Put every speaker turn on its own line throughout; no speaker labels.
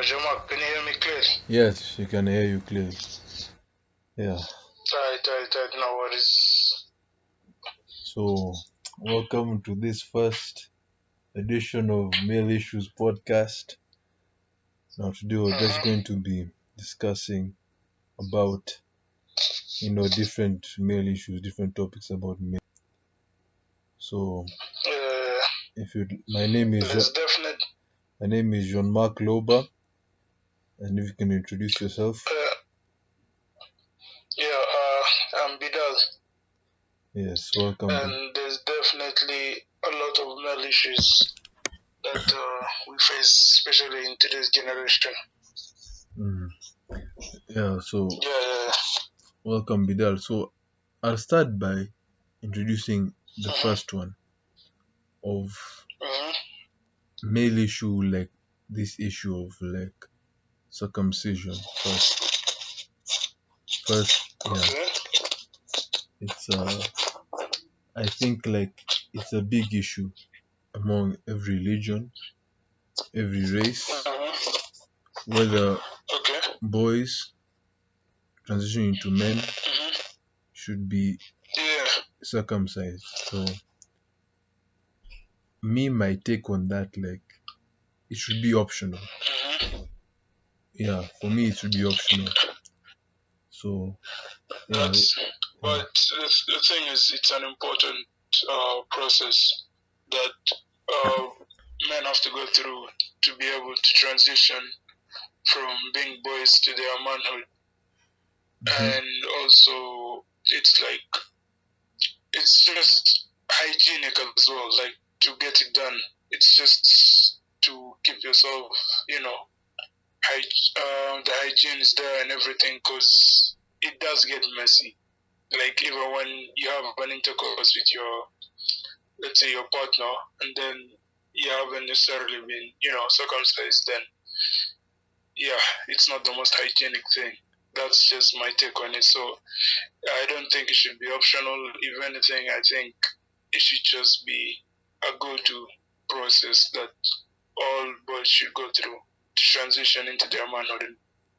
Jean-Marc, can you hear me clearly?
Yes, you can hear you clearly. Yeah.
Right, no worries.
So, welcome to this first edition of Male Issues podcast. Now, today we're just going to be discussing about, different male issues, different topics about male. So, my name is Jean-Marc Loba, and if you can introduce yourself.
I'm Bidal.
Yes, welcome.
And there's definitely a lot of male issues that we face, especially in today's generation.
Yeah, so welcome, Bidal. So I'll start by introducing the first one of male issue, like this issue of like circumcision first. Yeah, it's I think like it's a big issue among every religion, every race, whether boys transitioning into men should be circumcised. So my take on that, like, it should be optional. Yeah, for me it should be optional. So
but the thing is, it's an important process that men have to go through to be able to transition from being boys to their manhood. And also, it's just hygienic as well, like, to get it done. It's just to keep yourself, the hygiene is there and everything, because it does get messy. Like, even when you have an intercourse with let's say, your partner, and then you haven't necessarily been, circumcised, then it's not the most hygienic thing. That's just my take on it. So I don't think it should be optional. If anything, I think it should just be a go-to process that all boys should go through to transition into their manhood and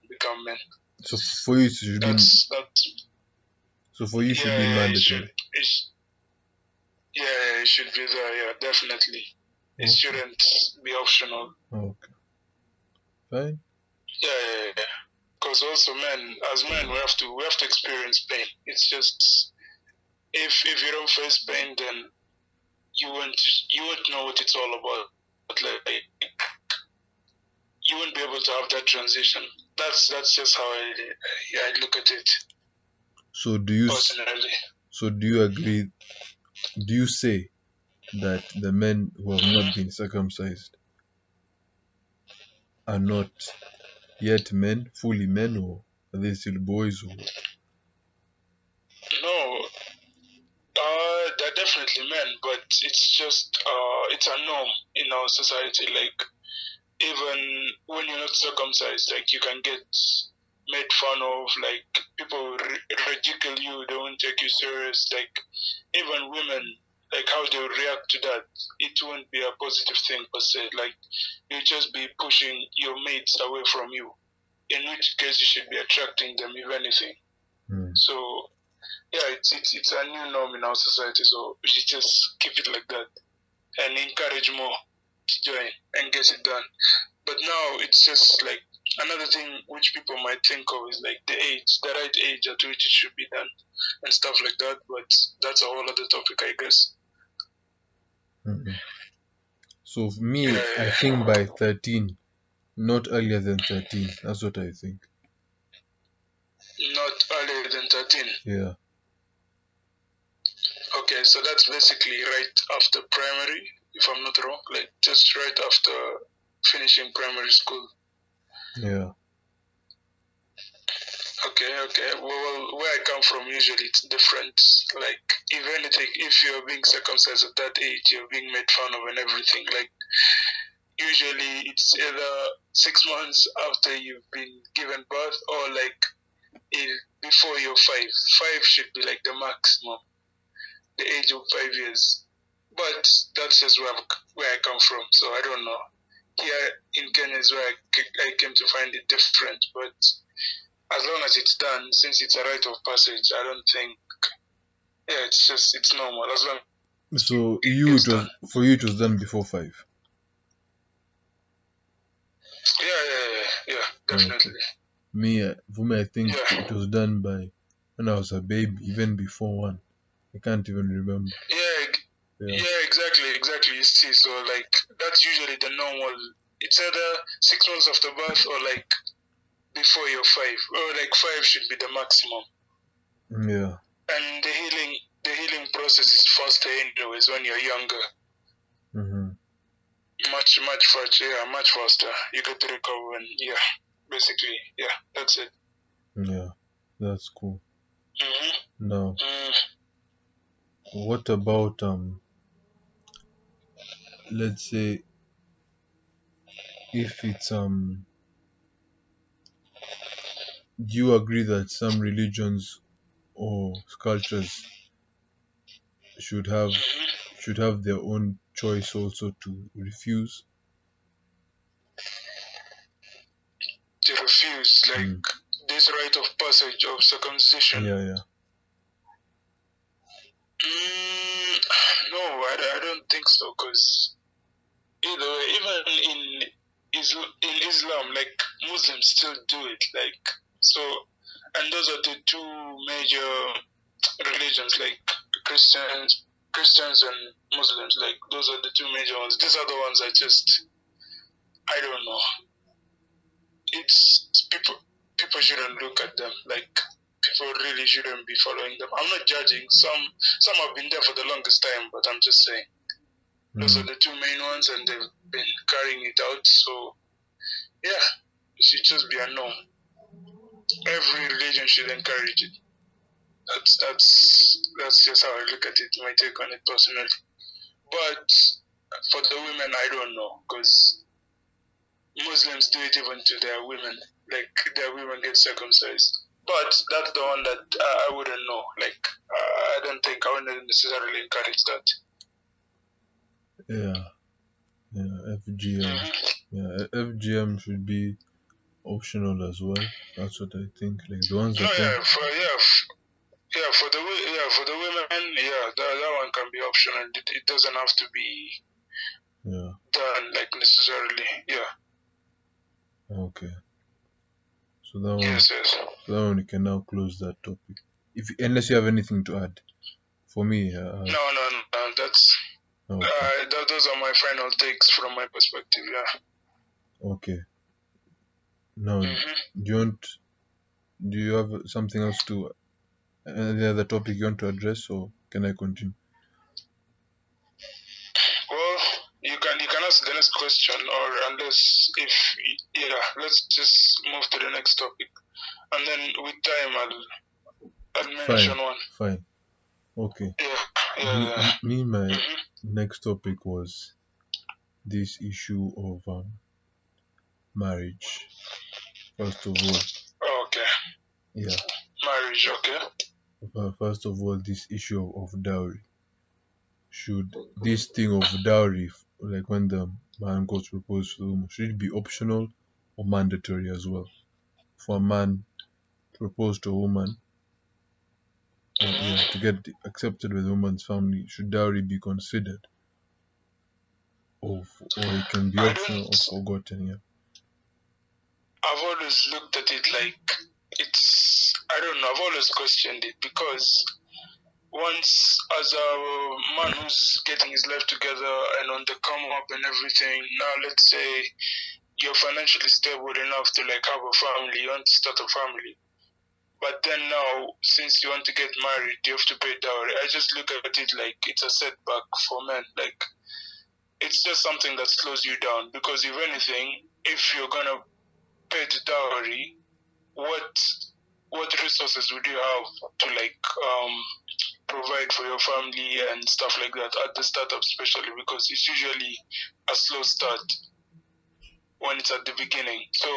become men.
So for you, it should be. So for you, should be mandatory.
It should be there. Yeah, definitely. It shouldn't be optional.
Okay. Fine.
Yeah. Because also, as men, we have to experience pain. It's just, if you don't face pain, then you won't know what it's all about. But like, you won't be able to have that transition. That's just how I look at it.
So do you
personally?
So do you agree? Do you say that the men who have not been circumcised are not yet men, fully men, or are they still boys? Or
no, they're definitely men, but it's just it's a norm in our society. Like, even when you're not circumcised, like, you can get made fun of. Like, people ridicule you, they won't take you serious. Like, even women, like, how they react to that, it won't be a positive thing per se. Like, you'll just be pushing your mates away from you, in which case you should be attracting them, if anything. So it's a new norm in our society, so we should just keep it like that and encourage more to join and get it done. But now it's just like another thing which people might think of is like the right age at which it should be done and stuff like that. But that's a whole other topic, I guess.
So for me, I think by 13, not earlier than 13. That's what I think.
Not earlier than 13?
Yeah.
Okay, so that's basically right after primary, if I'm not wrong. Like, just right after finishing primary school.
Yeah.
Okay. Well, where I come from, usually it's different. Like, if anything, if you're being circumcised at that age, you're being made fun of and everything. Like, usually it's either 6 months after you've been given birth, or like before you're 5. 5 should be like the maximum, the age of 5 years. But that's just where I come from, so I don't know. here in Kenya is where I came to find it different. But as long as it's done, since it's a rite of passage, I don't think. Yeah, it's normal as long.
So
It's done.
for you it was done before 5.
Yeah,
Okay.
definitely.
For me, I think
Yeah,
it was done by when I was a baby, even before 1. I can't even remember.
yeah,
Yeah.
yeah, exactly. You see, so like that's usually the normal. It's either 6 months after birth or like before you're 5, or like 5 should be the maximum.
Yeah.
And the healing process is faster anyways when you're younger.
Mm-hmm.
Much faster. Yeah, much faster. You get to recover and yeah, basically yeah, that's it.
Yeah. That's cool.
Mm-hmm.
Now,
Mm.
what about let's say if it's do you agree that some religions or cultures should have
Mm-hmm.
their own choice also to refuse?
To refuse like
Mm.
this rite of passage of circumcision.
Yeah.
Mm, no, I don't think so. Cause either way, even in Islam, like Muslims still do it. Like so, and those are the two major religions, like Christians and Muslims. Like those are the two major ones. These are the ones I don't know. It's people shouldn't look at them like people really shouldn't be following them. I'm not judging. Some have been there for the longest time, but I'm just saying those are
Mm.
the two main ones, and they've been carrying it out. So yeah, it should just be a norm. Every religion should encourage it. That's just how I look at it. My take on it personally. But for the women, I don't know because Muslims do it even to their women. Like their women get circumcised. But that's the one that I wouldn't know. Like I don't think I wouldn't necessarily encourage that.
Yeah. FGM.
Mm-hmm.
Yeah, FGM should be optional as well. That's what I think. Like the ones
No,
that want.
for the women, yeah, that one can be optional. It doesn't have to be
Yeah.
done like necessarily. Yeah.
Okay. So that one.
Yes.
So that one we can now close that topic. If unless you have anything to add. For me,
No. That's
okay.
those are my final takes from my perspective. Yeah.
Okay. Now,
Mm-hmm.
do you have something else to any other topic you want to address, or can I continue?
Well, you can ask the next question, or unless if yeah, let's just move to the next topic, and then with time I'll mention
Fine.
one.
Fine. Okay.
Yeah.
My
Mm-hmm.
next topic was this issue of marriage. First of all,
Okay.
yeah.
Marriage. Okay.
First of all, this issue of dowry. Should this thing of dowry, like when the man goes to propose to the woman, should it be optional or mandatory as well? For a man to propose to a woman, or yeah, to
Mm-hmm.
get accepted with the woman's family, should dowry be considered, or it can be
I
optional or
don't.
forgotten? Yeah.
I've always looked at it like it's. I don't know. I've always questioned it because once, as a man who's getting his life together and on the come up and everything, now let's say you're financially stable enough to like have a family, you want to start a family. But then now, since you want to get married, you have to pay dowry. I just look at it like it's a setback for men. Like it's just something that slows you down because if anything, if you're gonna pay the dowry, what what resources would you have to like provide for your family and stuff like that at the startup, especially because it's usually a slow start when it's at the beginning. So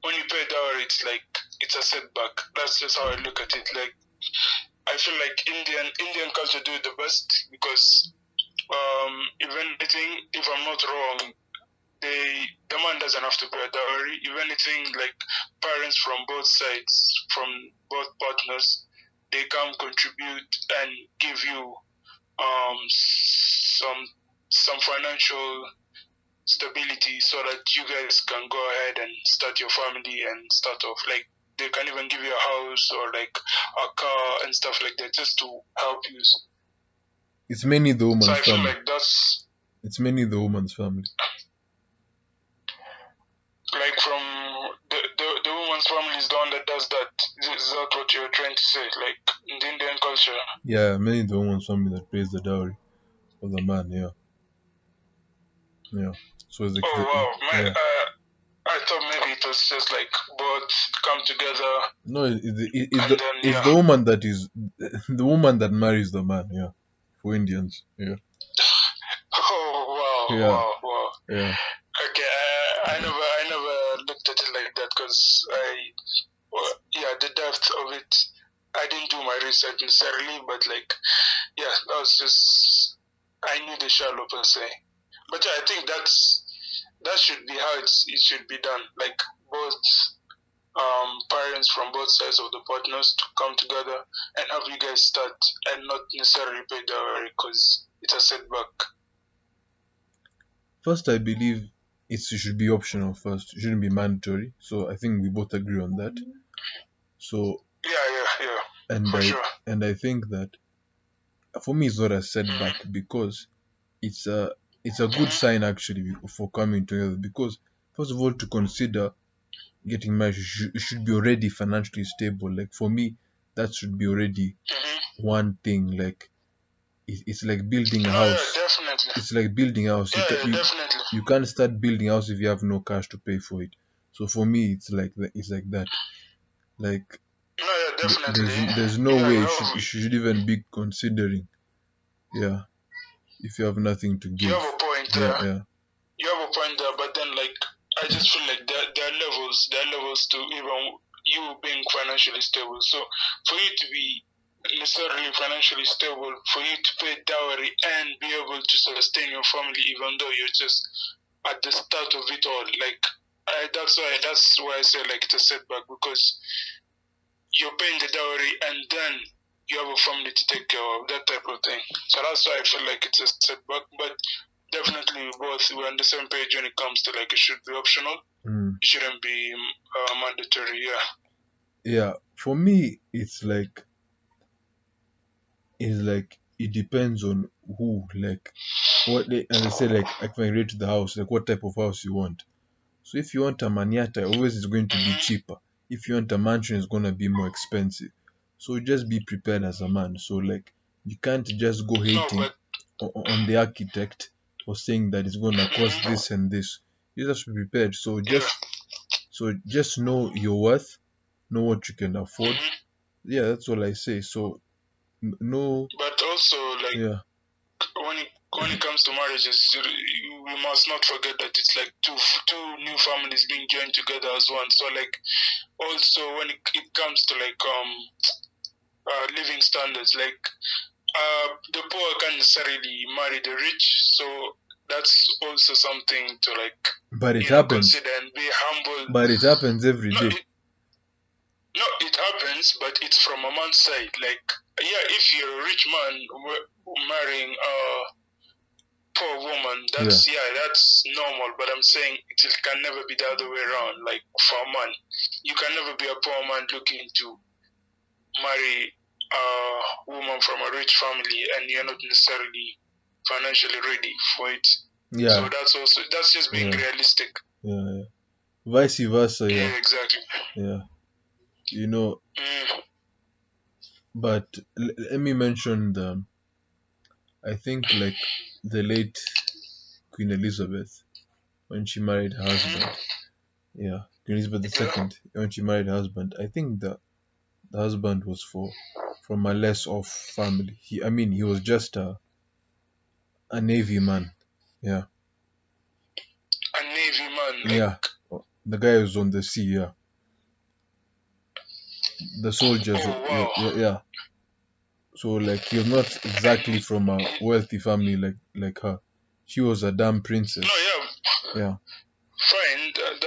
when you pay dowry, it's like it's a setback. That's just how I look at it. Like I feel like Indian culture do it the best because if anything, if I'm not wrong, the man doesn't have to pay a dowry. If anything, like parents from both sides, from both partners, they come contribute and give you some financial stability so that you guys can go ahead and start your family and start off. Like they can even give you a house or like a car and stuff like that just to help you.
It's mainly the
So
woman's
I feel
family.
like that's
It's mainly the woman's family.
like from the woman's family is the one that does that. Is that what you're trying to say? Like in the Indian culture?
Yeah, mainly the woman's family that pays the dowry for the man. Yeah, yeah. So it's
Oh wow, man!
yeah.
I thought maybe it was just like both come together.
No, it's
Yeah.
the woman that is the woman that marries the man. Yeah, for Indians. Yeah.
Oh wow,
Yeah.
wow.
Yeah.
Okay, I never looked at it like that because yeah, the depth of it. I didn't do my research necessarily, but like, yeah, that was just I knew the shallow per se. But yeah, I think that should be how it should be done. Like both parents from both sides of the partners to come together and have you guys start and not necessarily pay dowry because it's a setback.
First, I believe it should be optional. First, it shouldn't be mandatory. So I think we both agree on that. So
Yeah,
and
for sure.
and I think that for me it's not a setback because it's a good sign actually for coming together, because first of all, to consider getting married, you should be already financially stable. Like for me, that should be already one thing. Like it's like building a house.
Yeah, definitely.
It's like building a house.
Definitely.
You can't start building a house if you have no cash to pay for it. So for me, it's like that. Like
No, yeah, definitely.
there's no way you should even be considering. Yeah, if you have nothing to give.
You have a point
Yeah,
there.
yeah.
You have a point there, but then like I just feel like there are levels to even you being financially stable. So for you to be necessarily financially stable, for you to pay dowry and be able to sustain your family, even though you're just at the start of it all, like that's why I say like it's a setback, because you're paying the dowry and then you have a family to take care of, that type of thing. So that's why I feel like it's a setback. But definitely we're on the same page when it comes to like it should be optional. It shouldn't be mandatory.
Yeah, for me it's like it depends on who, like what they, and they say like I can relate to the house, like what type of house you want. So if you want a maniata, always it's going to be cheaper. If you want a mansion, it's gonna be more expensive. So just be prepared as a man. So like you can't just go hating on the architect or saying that it's gonna cost this and this. You just be prepared. So just know your worth, know what you can afford. Yeah, that's all I say. So no.
But also like
Yeah.
when it comes to marriages, we must not forget that it's like two new families being joined together as one. So like also when it comes to like living standards, like the poor can't necessarily marry the rich, so that's also something to like
But it happens.
consider and be humble.
But it happens every day.
No, it happens, but it's from a man's side. Like, yeah, if you're a rich man marrying a poor woman, that's normal. But I'm saying it can never be the other way around. Like for a man, you can never be a poor man looking to marry a woman from a rich family, and you're not necessarily financially ready for it.
Yeah.
So that's just being realistic.
Yeah. Vice versa.
Yeah, exactly.
Yeah. You know. But let me mention I think like the late Queen Elizabeth, when she married her husband. Yeah, Queen Elizabeth II, when she married her husband, I think the husband was from a less off family. He was just a navy man. Yeah.
A navy man. Like,
yeah. The guy was on the sea. Yeah. The soldiers.
Oh, wow.
Yeah. So like he was not exactly from a wealthy family like her. She was a damn princess.
No, yeah.
Yeah.
Fine, but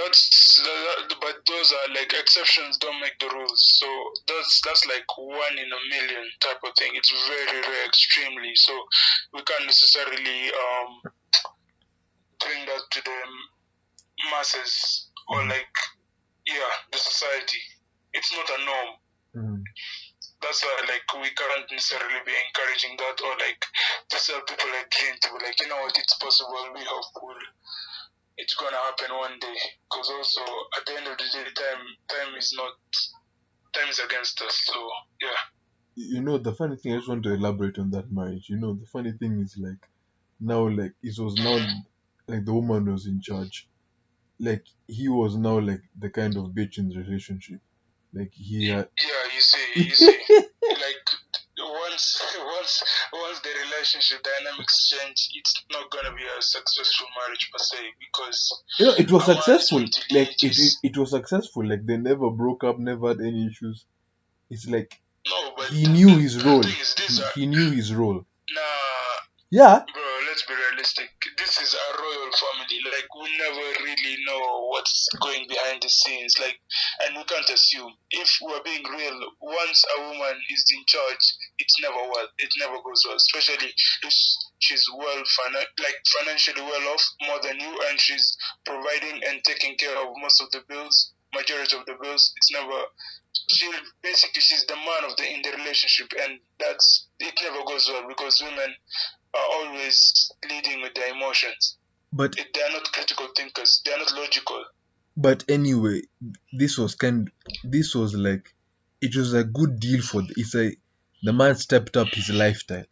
those are like exceptions don't make the rules. So that's like one in a million type of thing. It's very rare, extremely. So we can't necessarily bring that to the masses or like the society. It's not a norm.
Mm.
That's why like we can't necessarily be encouraging that or like to tell people like dream to be like, you know what, it's possible. We hope it's gonna happen one day. Because also at the end of the day, time is against us. So yeah.
You know, the funny thing, I just want to elaborate on that marriage. You know, the funny thing is like now, like it was now like the woman was in charge. Like he was now like the kind of bitch in the relationship. Like he had.
Yeah, you see, like once the relationship dynamics change, it's not gonna be a successful marriage per se because
You know, it was
a man is
successful.
meant to
Like
lead.
it was successful. Like they never broke up, never had any issues. It's like
No, but
he knew his
the
role.
thing is, these are
He knew his role.
nah.
Yeah.
Bro, let's be realistic. This is a royal family. Like, we never really know what's going behind the scenes. Like, and we can't assume. If we're being real, once a woman is in charge, it's never well. It never goes well. Especially if she's like financially well off more than you, and she's providing and taking care of most of the bills, majority of the bills. It's never. She basically she's the man of in the relationship, and that's it. Never goes well because women are always leading with their emotions.
But
They are not critical thinkers. They are not logical.
but anyway, this was this was like it was a good deal for it's a the man stepped up his lifestyle.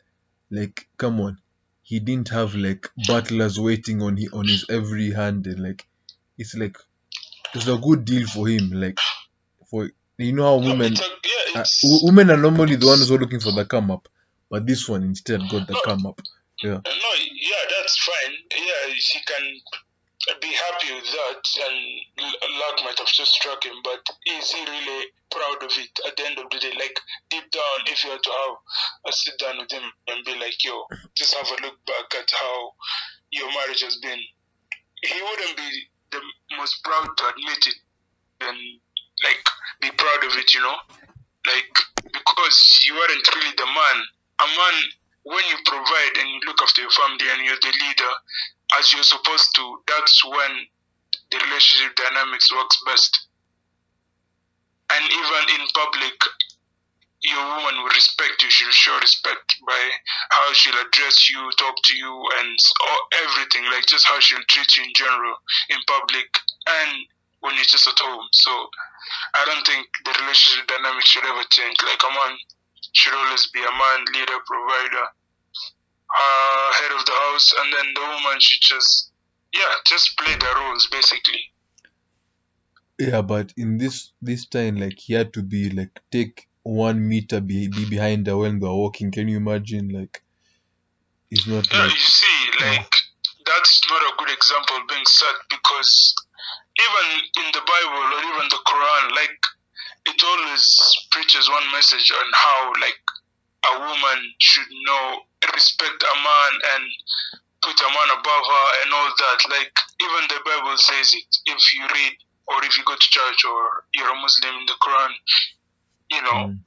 Like come on, he didn't have like butlers waiting on his every hand and like it's like it was a good deal for him. Like for you know how
No,
women
it's
women are normally the ones who are looking for the come up, but this one instead got the
no,
come up. Yeah.
no, yeah, that's fine. Yeah, she can be happy with that, and luck might have just struck him. But is he really proud of it at the end of the day? Like deep down, if you had to have a sit down with him and be like, "Yo, just have a look back at how your marriage has been," he wouldn't be the most proud to admit it and like be proud of it, like because you aren't really the man. A man, when you provide and you look after your family and you're the leader as you're supposed to, that's when the relationship dynamics works best. And even in public, your woman will respect you. She'll show respect by how she'll address you, talk to you, and everything. Like just how she'll treat you in general in public and when you're just at home. So I don't think the relationship dynamic should ever change. Like a man should always be a man, leader, provider, head of the house, and then the woman should just play the roles basically.
Yeah, but in this time, like he had to be like take 1 meter be behind her when they're walking. Can you imagine? Like it's not
Yeah,
like
you see, like that's not a good example being set because even in the Bible or even the Quran, like it always preaches one message on how like a woman should know respect a man and put a man above her and all that. Like even the Bible says it. If you read or if you go to church or you're a Muslim in the Quran,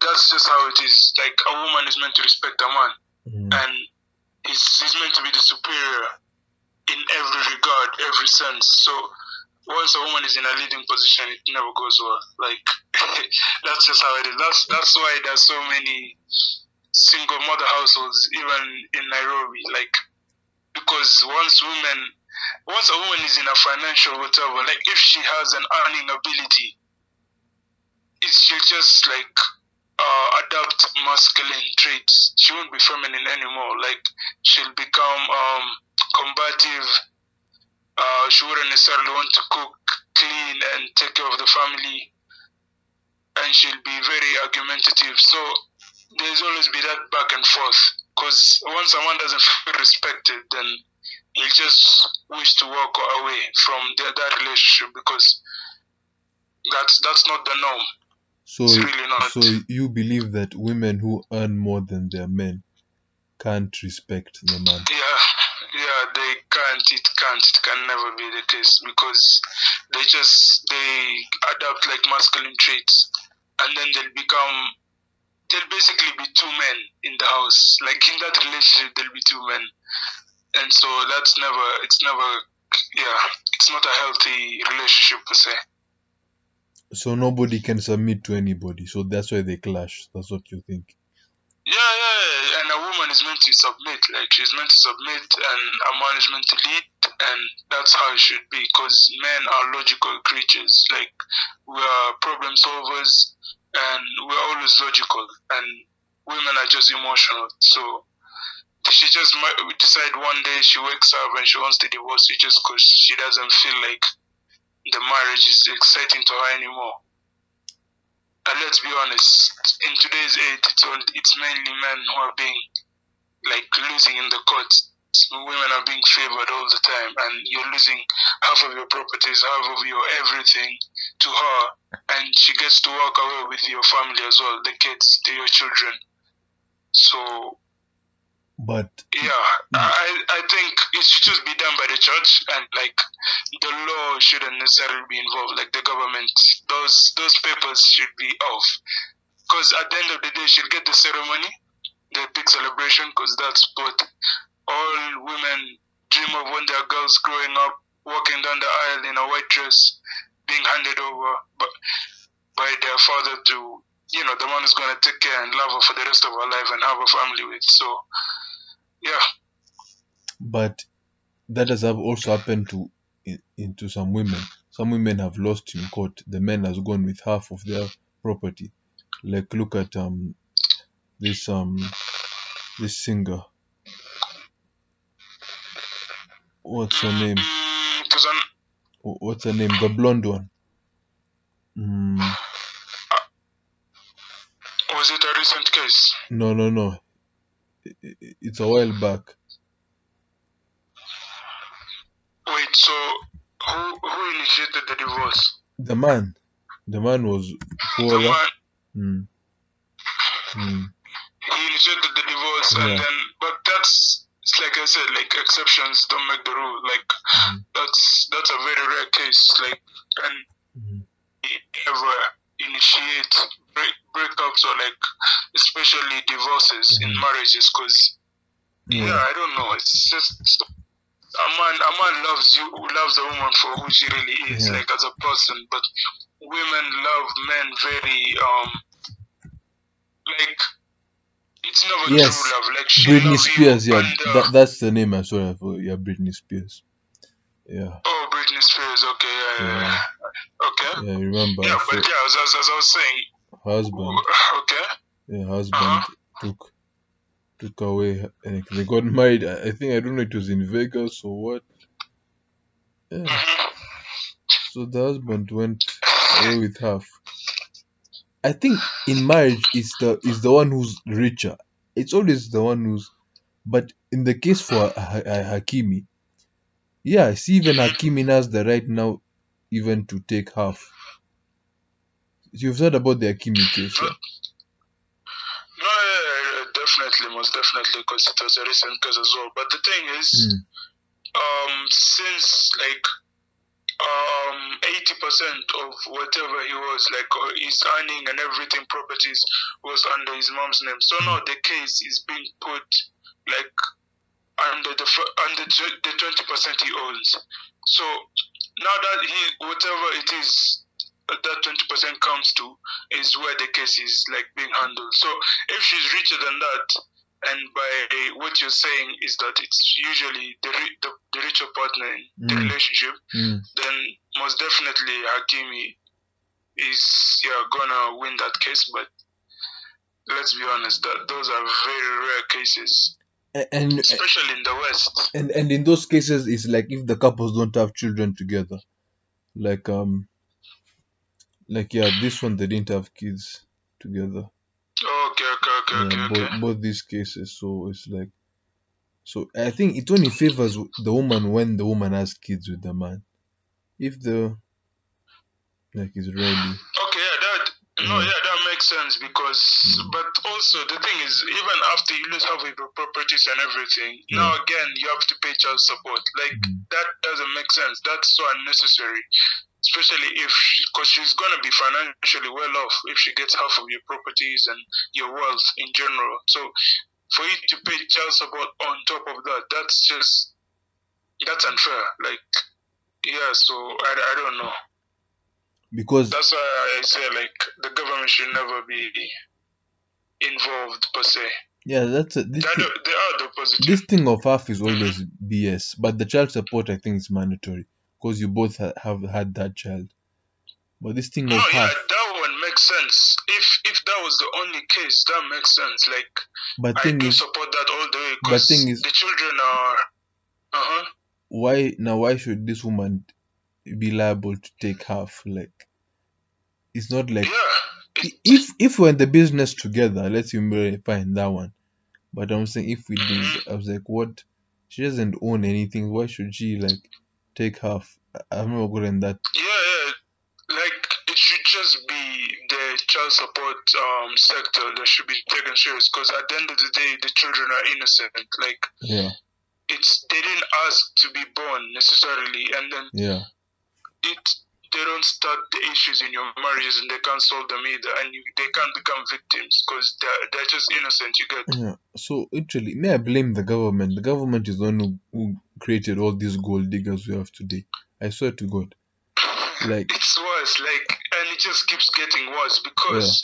that's just how it is. Like a woman is meant to respect a man, and he's meant to be the superior in every regard, every sense. So once a woman is in a leading position, it never goes well. Like that's just how it is. That's why there's so many single mother households, even in Nairobi. Like because once a woman is in a financial whatever, like if she has an earning ability, she'll just like adopt masculine traits. She won't be feminine anymore. Like she'll become combative. She wouldn't necessarily want to cook, clean, and take care of the family, and she'll be very argumentative. So there's always be that back and forth. Because once someone doesn't feel respected, then he'll just wish to walk away from that relationship because that's not the norm.
so.
It's really not.
So you believe that women who earn more than their men can't respect the man?
Yeah, they it can never be the case because they adapt like masculine traits, and then they'll basically be two men in the house. Like in that relationship, there'll be two men, and so it's never, yeah, it's not a healthy relationship per se.
So nobody can submit to anybody. So that's why they clash. That's what you think.
Yeah, and a woman is meant to submit. Like she's meant to submit, and a man is meant to lead, and that's how it should be. Because men are logical creatures. Like we are problem solvers, and we're always logical, and women are just emotional. So she just might decide one day she wakes up and she wants to divorce you just because she doesn't feel like the marriage is exciting to her anymore. And let's be honest, in today's age, it's mainly men who are being like losing in the courts. Women are being favored all the time, and you're losing half of your properties, half of your everything to her, and she gets to walk away with your family as well, the kids, your children. So,
but
yeah, I think it should just be done by the church, and like the law shouldn't necessarily be involved. Like the government, those papers should be off. Because at the end of the day, she'll get the ceremony, the big celebration, because that's what all women dream of when they're girls growing up, walking down the aisle in a white dress, being handed over by their father to, the one who's going to take care and love her for the rest of her life and have a family with. So, yeah.
But that has also happened to some women. Some women have lost in court. The man has gone with half of their property. Like look at this singer. What's her name? What's her name? The blonde one.
Was it a recent case?
No. It's a while back.
Wait, so who initiated the divorce?
The man. The man was poorer.
The man. He initiated the divorce, and then, but it's like I said, like exceptions don't make the rule. Like that's a very rare case. Like, and he ever initiate breakups or like especially divorces in marriages, because I don't know. It's just a man loves a woman for who she really is, like as a person. But women love men very like. It's never true love. Like she
Britney
loves
Spears,
you
that's the name I saw for. Yeah, Britney Spears. Yeah.
Oh, Britney Spears. Okay, yeah. Okay.
Yeah, remember.
Yeah, but yeah, as I was saying.
Husband.
Okay.
Yeah, husband took away. And they got married. I don't know. It was in Vegas or what. Yeah. So the husband went away with half. I think in marriage is the one who's richer. It's always the one who's. But in the case for Hakimi, yeah, I see even Hakimi has the right now even to take half. You've heard about the Hakimi case, yeah?
No, yeah, definitely, most definitely, because it was a recent case as well. But the thing is, since like 80% of whatever he was like his earning and everything, properties was under his mom's name. So now the case is being put like under the 20% he owns. So now that whatever it is that 20% comes to is where the case is like being handled. So if she's richer than that, and by what you're saying is that it's usually the richer partner in the relationship, then most definitely Hakimi is gonna win that case. But let's be honest, that those are very rare cases, and especially in the West.
And in those cases, it's like if the couples don't have children together, like this one they didn't have kids together.
Okay.
Both these cases, so it's like, so I think it only favors the woman when the woman has kids with the man. If the like is really
that makes sense because, but also the thing is, even after you lose half of your properties and everything, now again you have to pay child support. Like that doesn't make sense. That's so unnecessary. Especially because she's gonna be financially well off if she gets half of your properties and your wealth in general. So for you to pay child support on top of that, that's unfair. Like, yeah. So I don't know.
Because
that's why I say like the government should never be involved per se.
Yeah, they are
the positive.
This thing of half is always BS, but the child support I think is mandatory because you both have had that child. But this thing of half,
that one makes sense. If that was the only case, that makes sense. Like,
but
I do support that all the way because the children are.
Why should this woman be liable to take half? Like, it's not like if we're in the business together, let's find that one. But I'm saying if we did, I was like, what? She doesn't own anything. Why should she like take half? I've never gotten that.
Yeah. Like it should just be the child support sector that should be taken serious because at the end of the day, the children are innocent. Like they didn't ask to be born necessarily, and then they don't start the issues in your marriages and they can't solve them either, and they can't become victims because they're just innocent. You get?
Yeah. So actually, may I blame the government? The government is the one who created all these gold diggers we have today. I swear to God. Like
it's worse, and it just keeps getting worse because,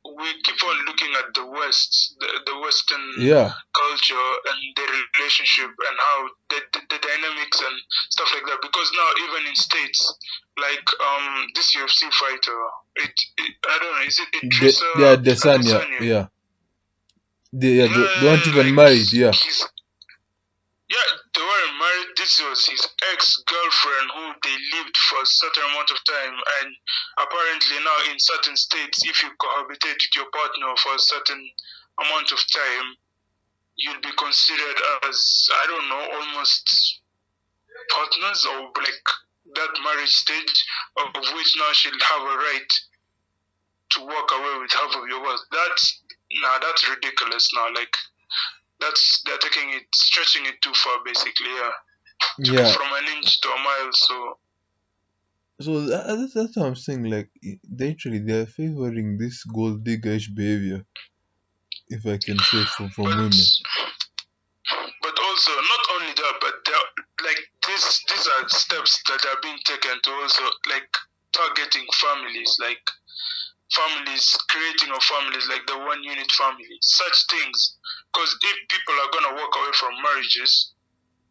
we keep on looking at the West, the Western culture and their relationship and how the dynamics and stuff like that. Because now even in states, like this UFC fighter, I don't know, is it Idrissa?
Adesanya, They weren't even married,
they weren't married. This was his ex-girlfriend who they lived for a certain amount of time, and apparently now in certain states, if you cohabitate with your partner for a certain amount of time, you'll be considered as, I don't know, almost partners or like that marriage stage, of which now she'll have a right to walk away with half of your wealth. That's ridiculous now. Like, they're stretching it too far, basically. From an inch to a mile.
So that's what I'm saying. Like, they're favoring this gold diggerish behavior, if I can say, from women.
But also, not only that, but these are steps that are being taken to also targeting families, creating of families, like the one unit family, such things. Because if people are gonna walk away from marriages,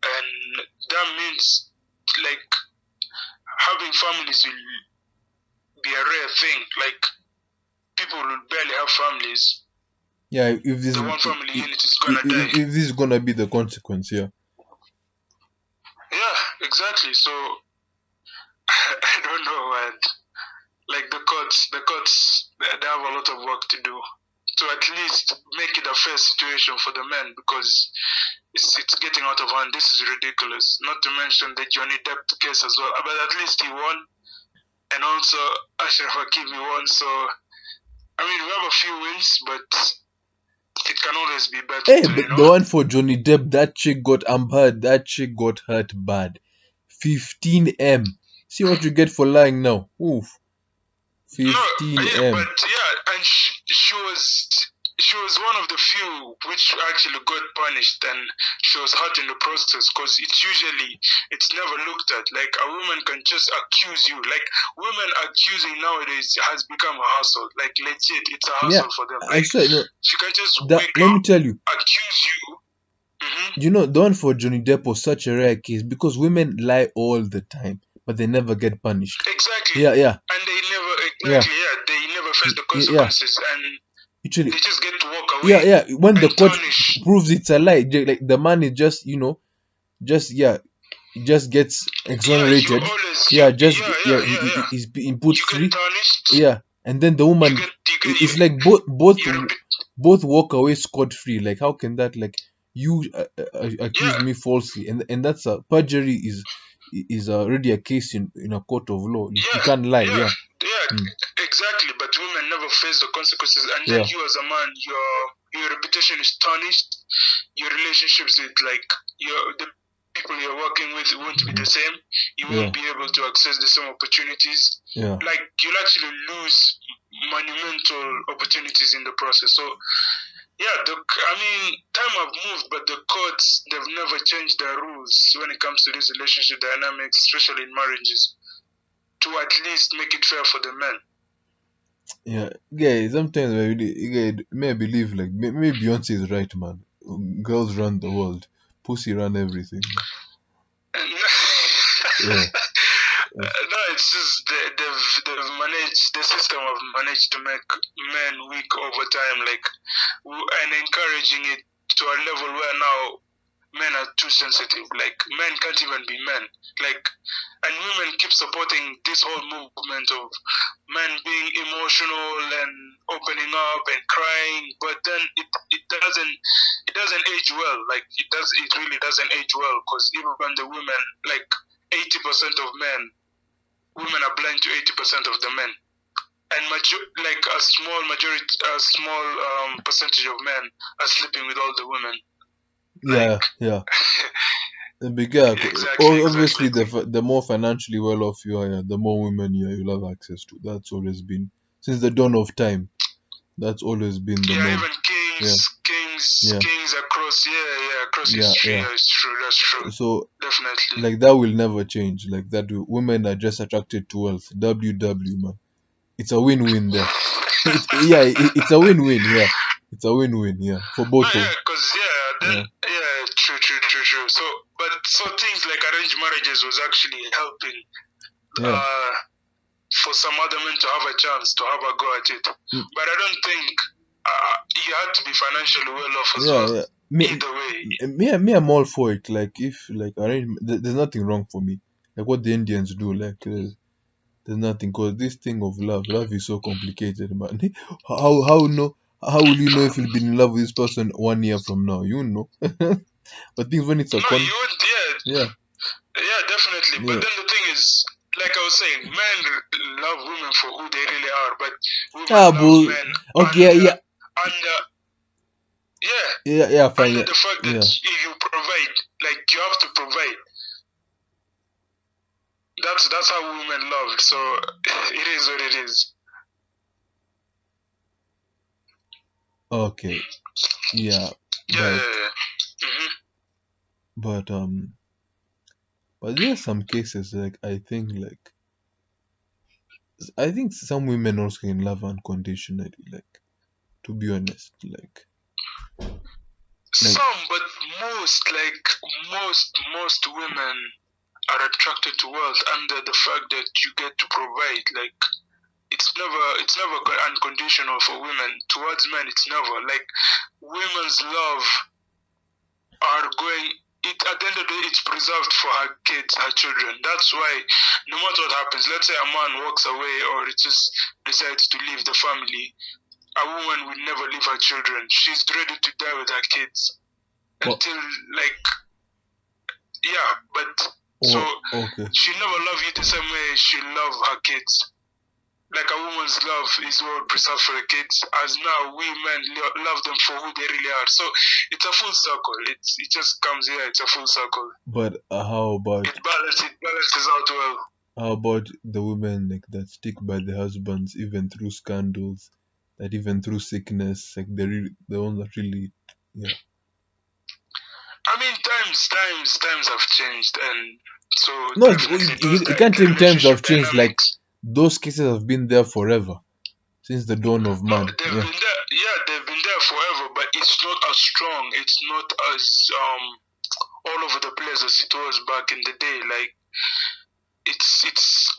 and that means having families will be a rare thing. Like, people will barely have families.
Yeah, if this
the one family unit is gonna die.
If this is gonna be the consequence,
Yeah, exactly. So I don't know, man. Like the courts, they have a lot of work to do to at least make it a fair situation for the men, because it's getting out of hand. This is ridiculous. Not to mention the Johnny Depp case as well. But at least he won, and also Ashraf Hakimi won. So I mean, we have a few wins, but it can always be better.
Hey, but the one for Johnny Depp, that chick got ampered. That chick got hurt bad. 15M. See what you get for lying now. Oof. 15M.
But and she was one of the few which actually got punished, and she was hurt in the process, because it's never looked at. Like, a woman can just accuse you. Like, women accusing nowadays has become a hassle. Like, legit, it's a hassle for them. Like, she can just
let me tell you,
accuse you.
You know, the one for Johnny Depp was such a rare case because women lie all the time, but they never get punished.
Exactly.
Yeah.
And they never, they never face the consequences, and
literally,
they just get to walk away.
When the court proves it's a lie, like the man is just, just gets exonerated. He's being put free. And then the woman, it's like both walk away scot-free. Like, how can that, like, you accuse me falsely, and that's perjury is already a case in a court of law. You can't lie.
Exactly. exactly, but women never face the consequences, and then you as a man, your reputation is tarnished. Your relationships with the people you're working with won't be the same. You won't be able to access the same opportunities. Like you'll actually lose monumental opportunities in the process. So yeah, time have moved, but the courts, they've never changed their rules when it comes to these relationship dynamics, especially in marriages, to at least make it fair for the men.
Yeah. Sometimes may believe like maybe Beyonce is right, man. Girls run the world, pussy run everything.
Yeah. No, it's just they've managed, the system have managed to make men weak over time, and encouraging it to a level where now men are too sensitive. Like men can't even be men. And women keep supporting this whole movement of men being emotional and opening up and crying, but then it doesn't age well. It really doesn't age well, because even the women, 80% of women are blind to 80% of the men, and a small majority, a small percentage of men are sleeping with all the women.
Yeah. Obviously, the more financially well off you are, the more women you'll have access to. That's always been since the dawn of time. That's always been the norm.
Even kings across history. Yeah, it's true. That's true.
So
definitely,
that will never change. That women are just attracted to wealth. Man. It's a win-win there. It's a win-win. Yeah, it's a win-win. Yeah, for both of.
True. So things like arranged marriages was actually helping. For some other men to have a chance to have a go at it. But I don't think you have to be financially well off as well. Either way.
Me, I'm all for it. If arrangement, there's nothing wrong for me. What the Indians do, there's nothing. Cause this thing of love is so complicated, man. How will you know if you'll be in love with this person 1 year from now? You know. But things when it's a
you would, yeah, definitely. But then the thing is, like I was saying, men love women for who they really are, but women love men
fine.
Under the fact that you provide, you have to provide. That's how women love. So it is what it is.
Okay. Yeah. But there are some cases I think some women also can love unconditionally, to be honest,
some, but most women are attracted to wealth under the fact that you get to provide. It's never unconditional for women. Towards men, it's never. Women's love are going. At the end of the day, it's preserved for her kids, her children. That's why, no matter what happens, let's say a man walks away or it just decides to leave the family, a woman will never leave her children. She's ready to die with her kids until she'll never love you the same way she'll love her kids. A woman's love is well preserved for the kids, as now we men love them for who they really are. So it's a full circle. It just comes here. It's a full circle.
But how about
it balances out well?
How about the women that stick by the husbands even through scandals, that even through sickness, the ones that really,
times have changed, and so
no, you can't think times have changed. Those cases have been there forever, since the dawn of man.
They've been there forever, but it's not as strong. It's not as all over the place as it was back in the day. It's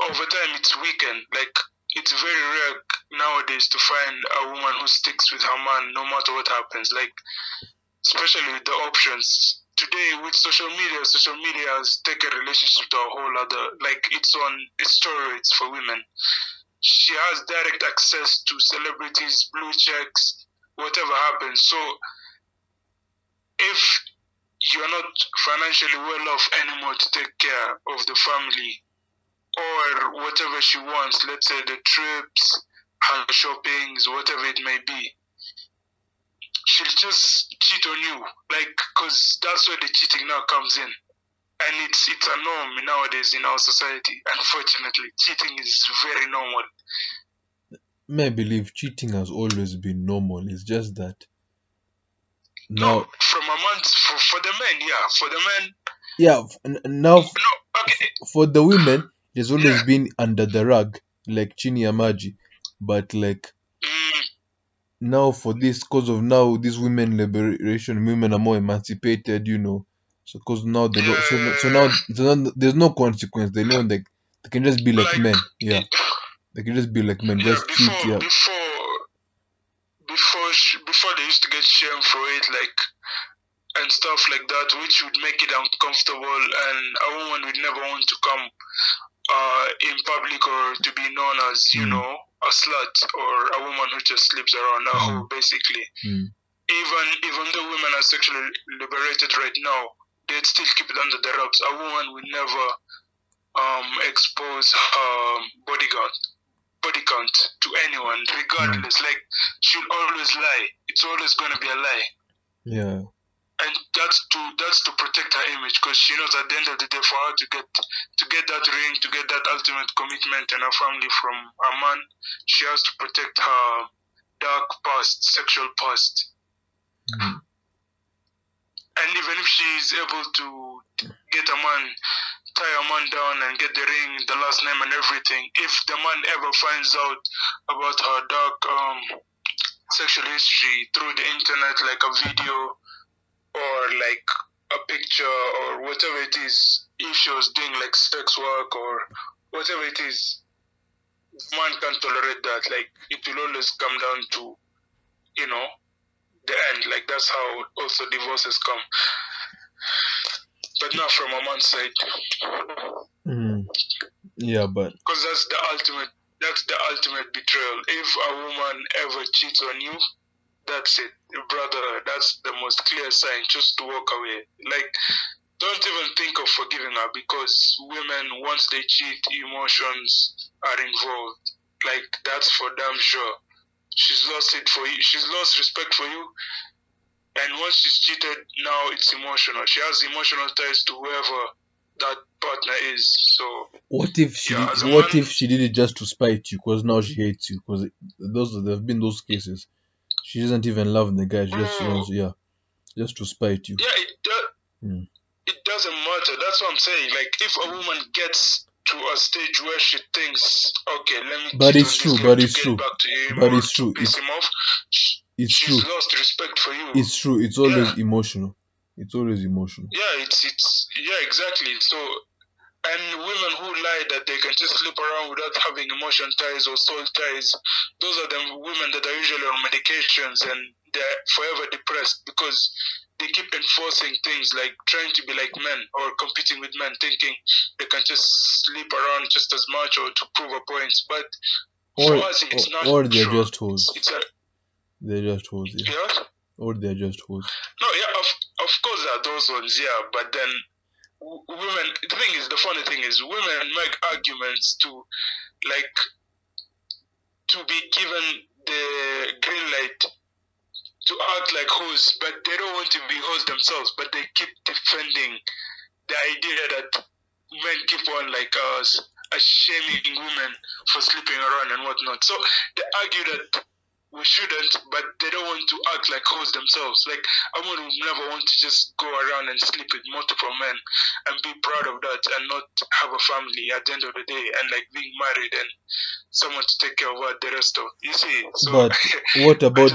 over time it's weakened. It's very rare nowadays to find a woman who sticks with her man no matter what happens. Especially with the options today with social media has taken relationship to a whole other, it's on steroids for women. She has direct access to celebrities, blue checks, whatever happens. So if you're not financially well off anymore to take care of the family or whatever she wants, let's say the trips, her shoppings, whatever it may be, she'll just cheat on you, like, because that's where the cheating now comes in, and it's a norm nowadays in our society. Unfortunately, cheating is very normal.
I believe cheating has always been normal. It's just that
No,
now,
from a man, for the men, yeah, for the men,
yeah, now
no, okay,
for the women, it's always
yeah,
been under the rug, like chini ya maji. But like now, for this, cause of now, this women liberation, women are more emancipated, you know. So, cause now the law, so now there's no consequence. They know they can just be like
like,
men. Yeah, they can just be like men,
yeah,
just cheat. Yeah.
before they used to get shamed for it, like, and stuff like that, which would make it uncomfortable, and a woman would never want to come in public or to be known as, you know, a slut or a woman who just sleeps around, a hoe, basically. Even though women are sexually liberated right now, they'd still keep it under the ropes. A woman would never expose her body count to anyone, regardless. Like, she'll always lie. It's always gonna be a lie.
Yeah.
And that's to protect her image, because she knows at the end of the day, for her to get that ring, to get that ultimate commitment and her family from a man, she has to protect her dark past, sexual past. And even if she is able to get a man, tie a man down and get the ring, the last name and everything, if the man ever finds out about her dark sexual history through the internet, like a video or like a picture or whatever it is, if she was doing like sex work or whatever it is, man can't tolerate that. Like, it will always come down to, you know, the end. Like, that's how also divorces come. But not from a man's side.
Yeah, but
because that's the ultimate betrayal. If a woman ever cheats on you, that's it, brother. That's the most clear sign. Just to walk away. Like, don't even think of forgiving her, because women, once they cheat, emotions are involved. Like, that's for damn sure. She's lost it for you. She's lost respect for you. And once she's cheated, now it's emotional. She has emotional ties to whoever that partner is. So
what if she did it just to spite you? Because now she hates you. Because there have been those cases. She doesn't even love the guy. She just wants, just to spite you.
Yeah, it doesn't matter. That's what I'm saying. Like, if a woman gets to a stage where she thinks, okay, let me
but
cheat
it's
on
true.
this guy
But
to
it's
get
true.
back to him
But
or
it's true.
to piss him off,
it's
she's
true.
lost respect for you.
It's true. It's always emotional. It's always emotional.
Yeah, it's exactly. So, and women who lie that they can just sleep around without having emotion ties or soul ties, those are the women that are usually on medications and they're forever depressed, because they keep enforcing things like trying to be like men or competing with men, thinking they can just sleep around just as much or to prove a point. But for us, it's not.
Or they're just hoes. They're just hoes.
Yeah.
Or they're just hoes.
No, yeah, of course there are those ones, yeah, but then women, the funny thing is, women make arguments to, like, to be given the green light to act like hoes, but they don't want to be hoes themselves, but they keep defending the idea that men keep on, like, shaming women for sleeping around and whatnot. So they argue that we shouldn't, but they don't want to act like hoes themselves. Like, a woman would never want to just go around and sleep with multiple men and be proud of that and not have a family at the end of the day, and like being married and someone to take care of her the rest of. You see? So,
but what about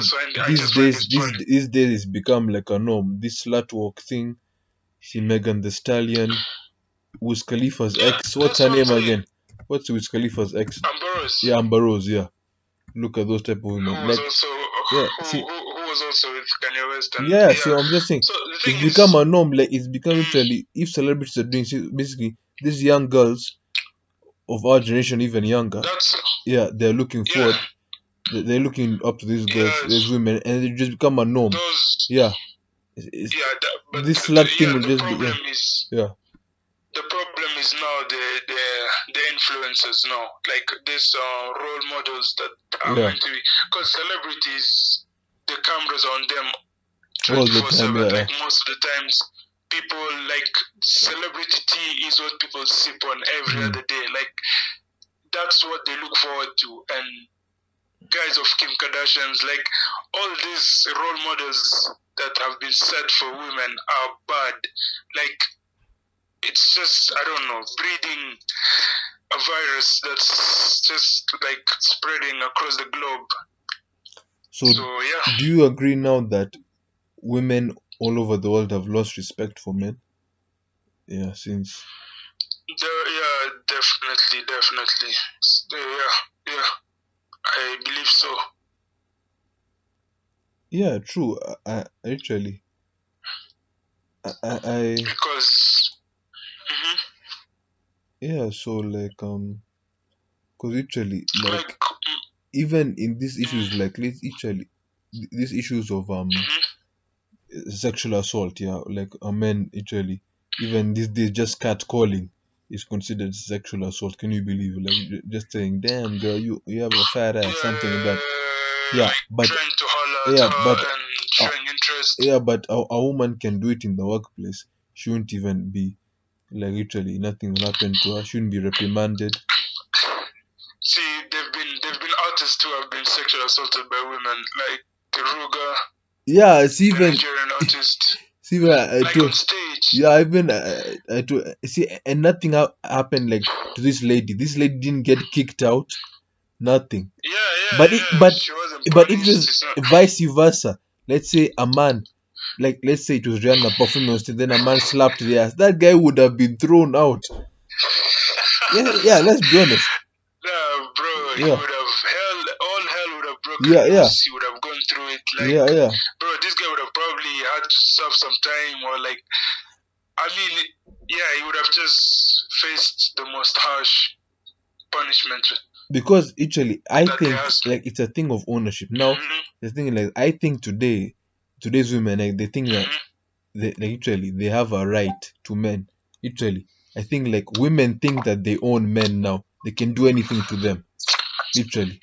these days?
These days it's become like a norm. This slut walk thing. See Megan the Stallion, Wiz Khalifa's ex. What's her name again? What's Wiz Khalifa's ex?
Amber Rose.
Yeah, Amber Rose. Yeah. Look at those type of women.
Who was also with Kanye West. And,
yeah, see, I'm just saying,
so
it's become a norm. Like, it's become literally, if celebrities are doing, basically, these young girls of our generation, even younger, they're looking forward. They're looking up to these girls, these women, and it just become a norm. But this slut thing will just be.
The problem is now the influencers now, like these role models that are meant to be, because celebrities, the cameras on them
all the time.
24/7. Like most of the times, people like celebrity tea is what people sip on every other day. Like that's what they look forward to. And guys of Kim Kardashian's, like all these role models that have been set for women are bad. Like it's just, I don't know, breeding a virus that's just like spreading across the globe.
So yeah. Do you agree now that women all over the world have lost respect for men? Yeah, since.
Yeah, definitely. Yeah, I believe so.
Yeah, true. Actually, I
because.
Yeah, so like because literally like even in these issues like literally these issues of sexual assault, yeah, like men literally even these days just catcalling is considered sexual assault. Can you believe it? Like just saying, "Damn girl, you have a fat ass," something like that. Yeah,
like
but
trying to holler at her and showing interest.
Yeah, but a woman can do it in the workplace. She won't even be like literally nothing will happen to her. She shouldn't be reprimanded.
See, they've been artists who have been sexually assaulted by women, like Ruga.
Yeah, it's even
Nigerian artist.
See,
like on stage.
Yeah, even see, and nothing happened like to this lady. This lady didn't get kicked out. Nothing.
Yeah.
But
but
if it's vice versa, let's say a man, like let's say it was Rihanna performing on stage, then a man slapped the ass, that guy would have been thrown out. yeah. Let's be honest.
Nah, bro, he would have all hell would have broken loose. He would have gone through it. Like, bro, this guy would have probably had to serve some time, or like, I mean, yeah, he would have just faced the most harsh punishment.
Because actually, I think like it's a thing of ownership. Now, the thing like I think today's women like they think that they literally they have a right to men. Literally, I think like women think that they own men now. They can do anything to them. Literally.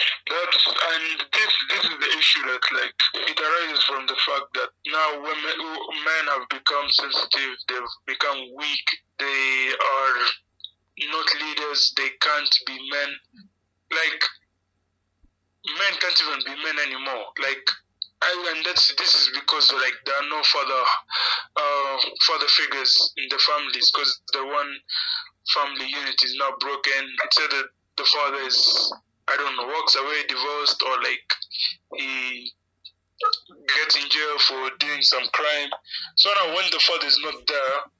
And this is the issue that like it arises from the fact that now men have become sensitive. They've become weak. They are not leaders. They can't be men. Like men can't even be men anymore. Like, and this is because like there are no father figures in the families, because the one family unit is now broken. It's either the father is, I don't know, walks away divorced, or like he gets in jail for doing some crime. So now when the father is not there,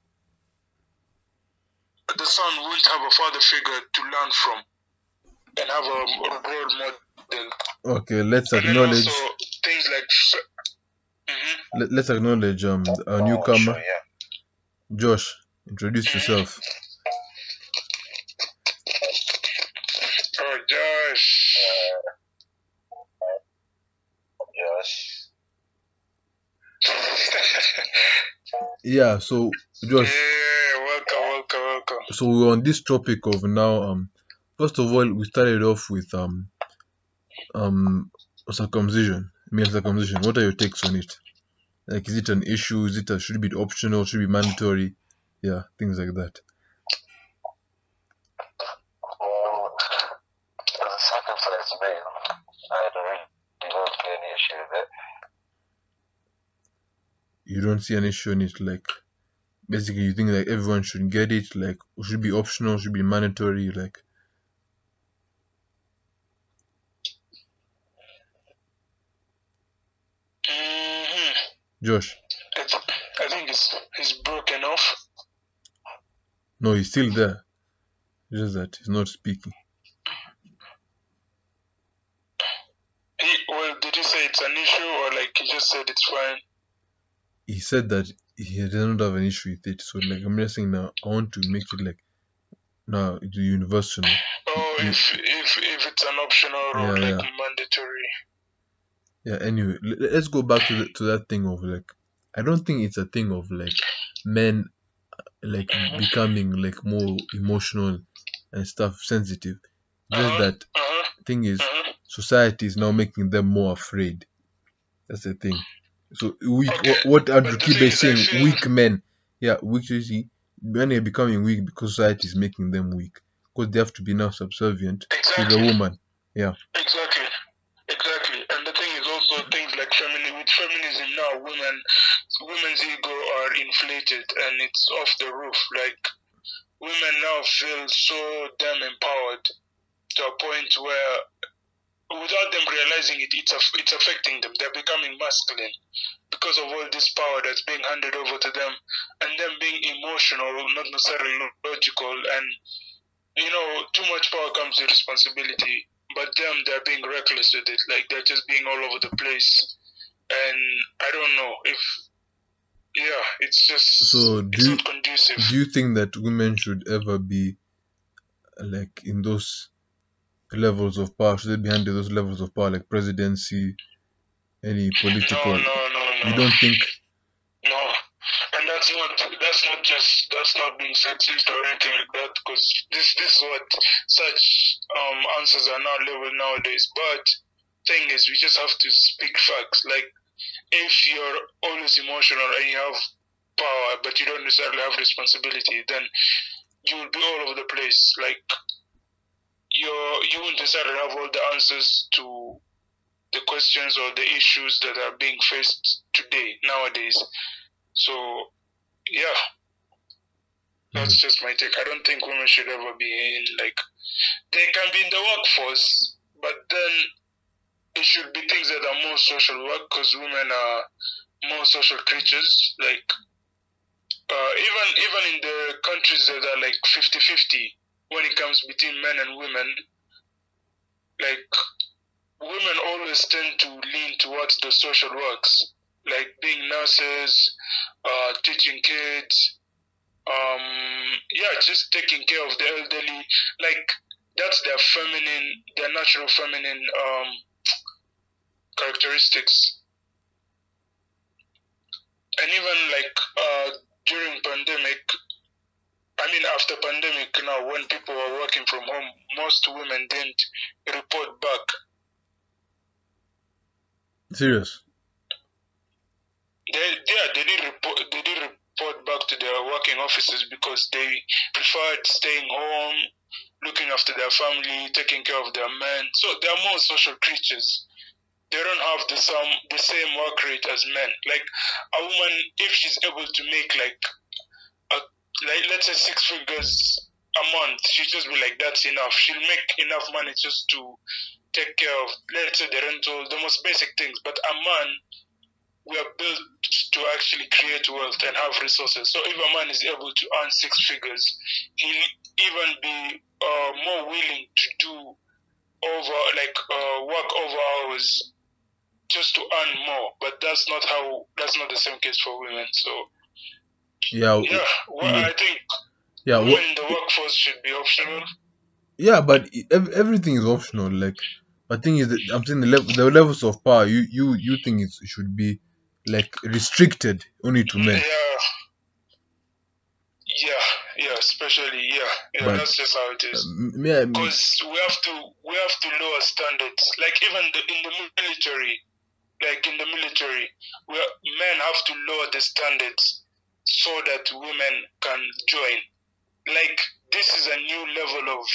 the son won't have a father figure to learn from and have a role model.
Okay, let's acknowledge
things like
let's acknowledge our newcomer. Sure, yeah. Josh, introduce yourself.
Oh, Josh.
Yeah, so Josh.
Yeah, welcome.
So we're on this topic of now first of all we started off with circumcision, male circumcision. What are your takes on it? Like, is it an issue? Should it be optional? Should it be mandatory? Yeah, things like that.
Well, as a circumcised male, I don't see any issue with it.
You don't see an issue in it, like basically you think like everyone should get it, like should it be optional, should it be mandatory, like Josh.
I think he's broken off.
No, he's still there. It's just that he's not speaking.
Did he say it's an issue, or like he just said it's fine?
He said that he doesn't have an issue with it. So like I'm just saying now, I want to make it like now it's universal.
Oh, if it's an optional or like mandatory.
Yeah. Anyway, let's go back to that thing of like I don't think it's a thing of like men like becoming like more emotional and stuff, sensitive. Just that thing is, society is now making them more afraid. That's the thing. So weak.
Okay,
What Andrew
but the
Kibe
thing
is
is, I
saying,
feel
weak men. Yeah, weak. You see, men are becoming weak because society is making them weak because they have to be now subservient to the
exactly,
woman. Yeah.
exactly, exactly. And the thing is also things like with feminism now, women's ego are inflated and it's off the roof. Like women now feel so damn empowered to a point where without them realizing it, it's affecting them. They're becoming masculine because of all this power that's being handed over to them, and them being emotional, not necessarily logical. And too much power comes with responsibility. But they're being reckless with it. Like they're just being all over the place. And I don't know if, yeah, it's just,
So
it's not conducive.
do you think that women should ever be like in those levels of power? Should they be handed those levels of power, like presidency, any political?
No.
You don't think?
No, and that's not being sexist or anything like that. Because this is what such answers are now leveled nowadays. But thing is, we just have to speak facts. Like if you're always emotional and you have power, but you don't necessarily have responsibility, then you will be all over the place. Like you won't necessarily have all the answers to the questions or the issues that are being faced today nowadays. So yeah, that's just my take. I don't think women should ever be in they can be in the workforce, but then it should be things that are more social work because women are more social creatures. Like even in the countries that are like 50-50 when it comes between men and women, like women always tend to lean towards the social works, like being nurses, teaching kids, just taking care of the elderly. Like that's their natural feminine characteristics. And even during pandemic, I mean after pandemic now, when people were working from home, most women didn't report back.
Serious?
They did report back to their working offices because they preferred staying home, looking after their family, taking care of their men. So they are more social creatures. They don't have the same work rate as men. Like a woman, if she's able to make let's say 6 figures a month, she'll just be like, that's enough. She'll make enough money just to take care of, let's say, the rental, the most basic things. But a man, we are built to actually create wealth and have resources. So if a man is able to earn 6 figures, he'll even be more willing to do work over hours just to earn more. But that's not the same case for women. So I think women in the workforce should be optional.
Yeah, but everything is optional. Like, the thing is that I'm saying the levels of power. You think it should be like restricted only to men.
Yeah, especially
But
that's just how it is. Because we have to lower standards. Like even in the military, where men have to lower the standards so that women can join. Like this is a new level of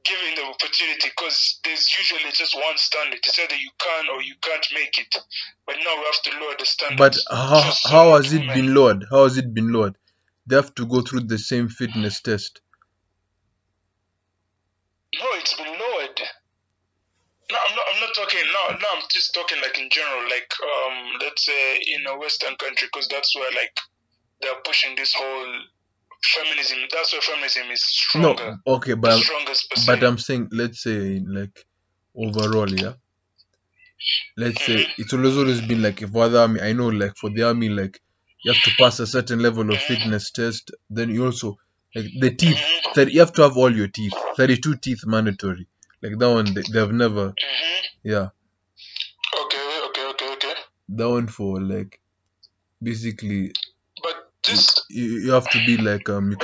giving the opportunity because there's usually just one standard. It's either you can or you can't make it. But now we have to lower the standards.
But how has it been lowered? How has it been lowered? They have to go through the same fitness test.
No, it's been lowered. No, I'm not talking. No, I'm just talking like in general. Like let's say in a Western country, because that's where they're pushing this whole feminism. That's where feminism is stronger.
No, okay, but I'm saying, let's say like overall, yeah. Let's say it's always been like, for the army, I know, like for the army, like you have to pass a certain level of fitness test. Then you also like the teeth. You have to have all your teeth. 32 teeth mandatory. Like that one, they've never. Yeah.
Okay.
That one for like basically.
But
You have to be like you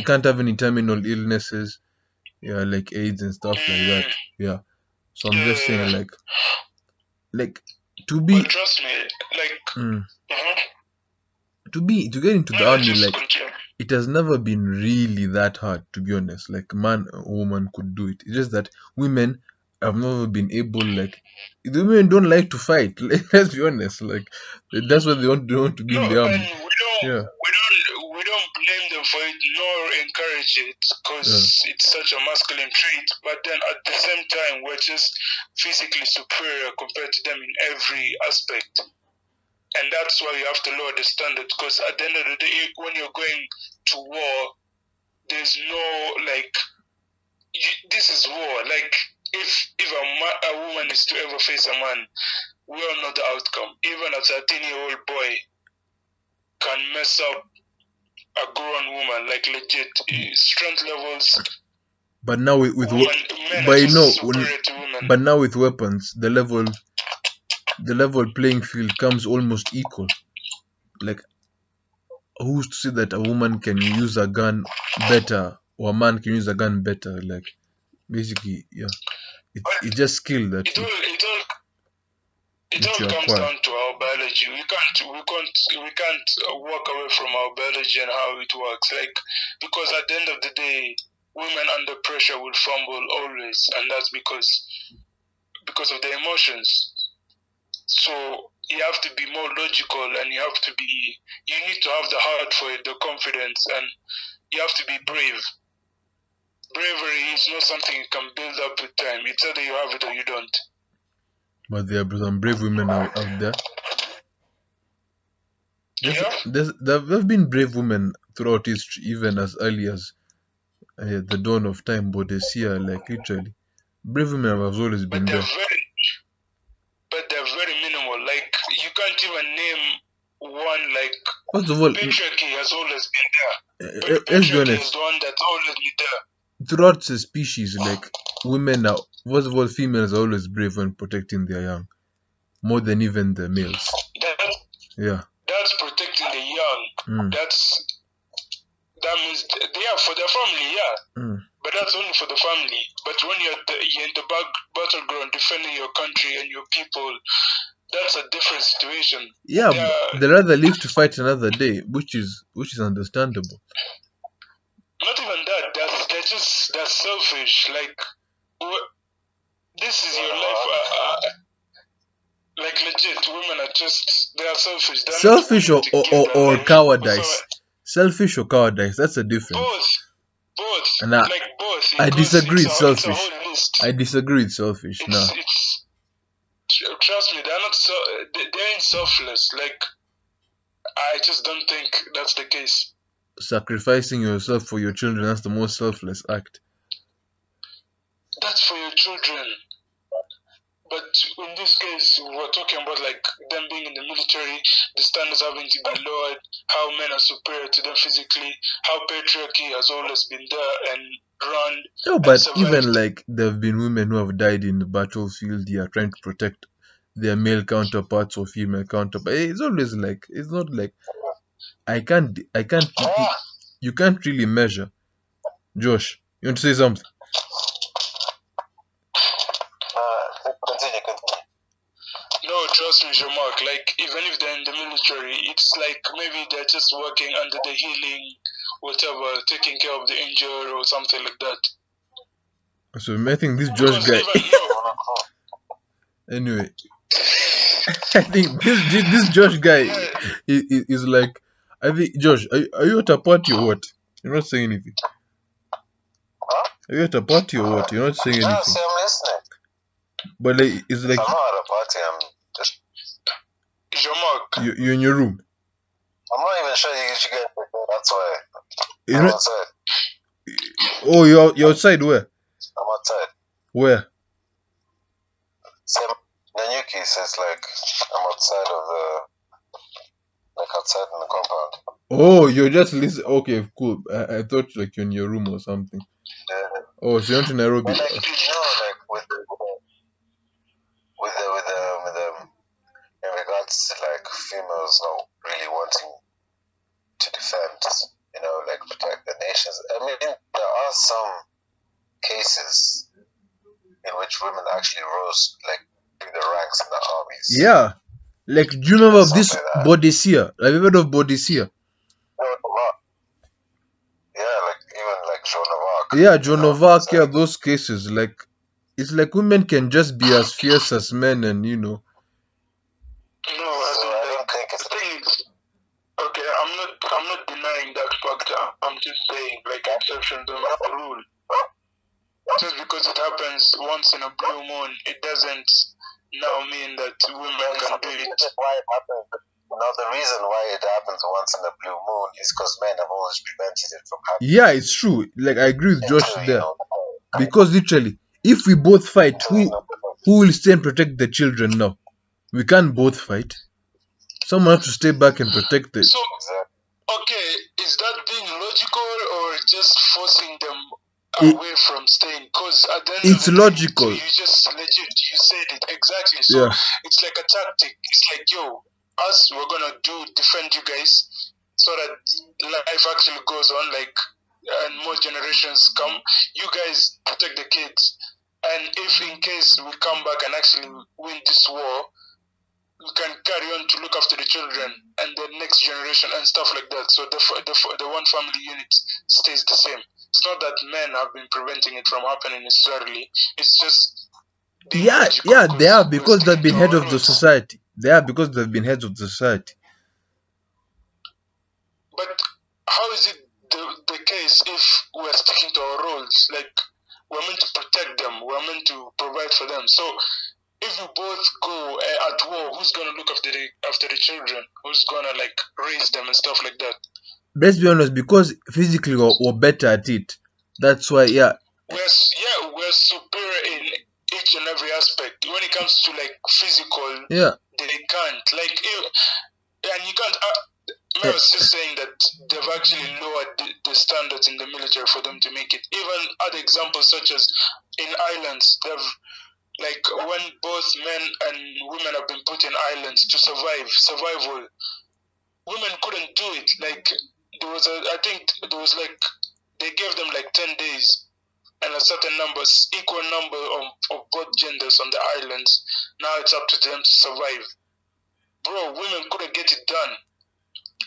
can't have any terminal illnesses, yeah, like AIDS and stuff like that. Yeah. So I'm just saying like to
But
be
trust me, like,
mm,
uh-huh.
to get into the
No,
army,
just
like
continue.
it has never been really that hard, to be honest. Like man or woman could do it. It's just that women have never been able, like the women don't like to fight. Let's be honest. Like that's why they want to be
No,
in the
and
army. Yeah.
we don't blame them for it nor encourage it because
Yeah.
it's such a masculine trait. But then at the same time, we're just physically superior compared to them in every aspect, and that's why you have to lower the standard. Because at the end of the day, when you're going to war, there's no like this is war. Like if a woman is to ever face a man, we all know the outcome. Even a 13-year-old boy can mess up a grown woman, like legit strength levels.
But now with
Men are
but
just superior to women.
but now with weapons, the level playing field comes almost equal. Like who's to say that a woman can use a gun better or a man can use a gun better? Like basically, yeah, it's just skill that
It all
you
comes
acquire.
down to our biology. We can't walk away from our biology and how it works. Like because at the end of the day, women under pressure will fumble always, and that's because of their emotions. So you have to be more logical, and you need to have the heart for it, the confidence, and you have to be brave. Bravery is not something you can build up with time. It's either you have it or you don't.
But there are some brave women out there. There have been brave women throughout history, even as early as the dawn of time, Boadicea, like literally. Brave women have always been there.
But they're very minimal. Like you can't even name one. Like
first of all,
patriarchy has always been there.
Let's be
Patriarchy
honest.
is the one that's always been there.
Throughout the species, like women are, first of all, females are always brave when protecting their young, more than even the males.
That's protecting the young. That means they are for their family, yeah. But that's only for the family. But when you're in the battleground defending your country and your people, that's a different situation.
Yeah, they rather live to fight another day, which is understandable.
Not even that. They're selfish. Like this is your life. Like legit, women are they are selfish. They're
selfish or cowardice. Selfish or cowardice. That's a difference.
Both.
And
like both.
I disagree with selfish.
It's a whole list.
I disagree with selfish.
Trust me, they ain't selfless. Like I just don't think that's the case.
Sacrificing yourself for your children, that's the most selfless act.
That's for your children. But in this case, we're talking about like them being in the military, the standards having to be lowered, how men are superior to them physically, how patriarchy has always been there and run.
No, but even like there have been women who have died in the battlefield, they are trying to protect their male counterparts or female counterparts. It's always like, it's not like you can't really measure. Josh, you want to say something?
No, trust me, Jean-Marc. Like, even if they're in the military, it's like maybe they're just working under the healing, whatever, taking care of the injured or something like that.
So I think this Josh guy. Anyway, I think this Josh guy is like. I think Josh, are you at a party or what? You're not saying anything. Are you at a party or what? You're not saying anything.
No, see, I'm listening.
But like, it's like.
I'm not at a party. I'm just.
Jean-Marc.
You're in your room.
I'm not even sure you get. That's why.
I'm outside. Oh, you're outside where?
I'm outside.
Where?
Same. Nanyuki says like I'm outside of outside in the compound.
Oh, you're just listening. Okay, cool. I thought like you're in your room or something.
Yeah.
Oh, so you're not in Nairobi.
But, like, like with in regards to like females not really wanting to defend which women actually rose like in the ranks in the armies.
Yeah. Like, do you remember of
Stuff
this
like that.
Bodicea? Have you heard of Bodicea?
Yeah, like even like Joan of Arc.
Yeah, Joan of Arc, yeah,
like,
those cases. Like, it's like women can just be as fierce as men, and you know.
No, I don't think it's. The thing is, okay, I'm not denying that factor. I'm just saying, like, exception don't have a rule. Just because it happens once in a blue moon, it doesn't now mean that women can do it.
Why it happens? Now the reason why it happens once in a blue moon is because men have always prevented it from happening.
Yeah, it's true. Like, I agree with Josh there. Because literally, if we both fight, who will stay and protect the children now? We can't both fight. Someone has to stay back and protect it.
So, okay, is that being logical or just forcing them away from staying? Because at the end
It's
of the
logical.
day, you just legit, you said it exactly. So it's like a tactic. It's like, yo, us, we're gonna defend you guys, so that life actually goes on, like, and more generations come. You guys protect the kids, and if in case we come back and actually win this war, we can carry on to look after the children and the next generation and stuff like that. So the one family unit stays the same. It's not that men have been preventing it from happening necessarily. It's just
yeah, they are, because they've been head of the society. They are because they've been heads of the society.
But how is it the case if we're sticking to our roles? Like, we're meant to protect them, we're meant to provide for them. So if we both go at war, who's gonna look after the children? Who's gonna like raise them and stuff like that?
Let's be honest, because physically we're better at it. That's why,
we're superior in each and every aspect. When it comes to like physical, they can't. Like, and you can't. I was just saying that they've actually lowered the standards in the military for them to make it. Even other examples such as in islands, they've, like, when both men and women have been put in islands to survival, women couldn't do it. Like, I think there was like, they gave them like 10 days and a certain equal number of both genders on the islands. Now it's up to them to survive. Bro, women couldn't get it done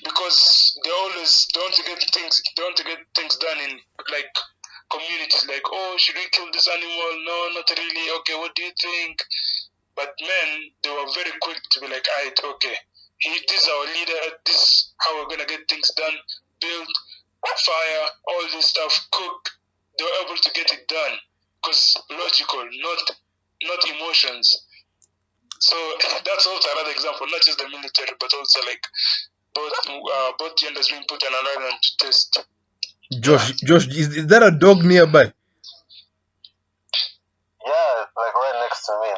because they always don't get things done in like communities. Like, oh, should we kill this animal? No, not really. Okay, what do you think? But men, they were very quick to be like, alright, okay, this is our leader, this is how we're gonna get things done, build, fire, all this stuff, cook. They were able to get it done because logical, not emotions. So that's also another example, not just the military, but also like both genders being put on an island to test.
Josh, is there a dog nearby?
Yeah, like right next to me.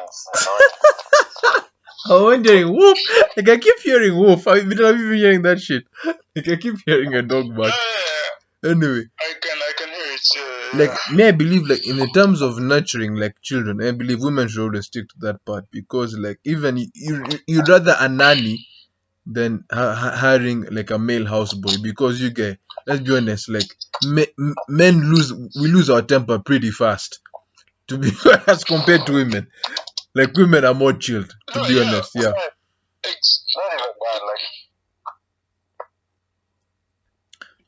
I'm wondering, woof. Like, I keep hearing woof. I've been hearing that shit. Like, I keep hearing a dog bark. Anyway,
I can hear it.
Like, may I believe, like, in the terms of nurturing like children, I believe women should always stick to that part, because like, even you'd rather a nanny than hiring like a male houseboy, because you get, let's be honest, like, men lose our temper pretty fast, to be as compared to women. Like, women are more chilled, to be honest. Yeah.
It's not even bad. Like,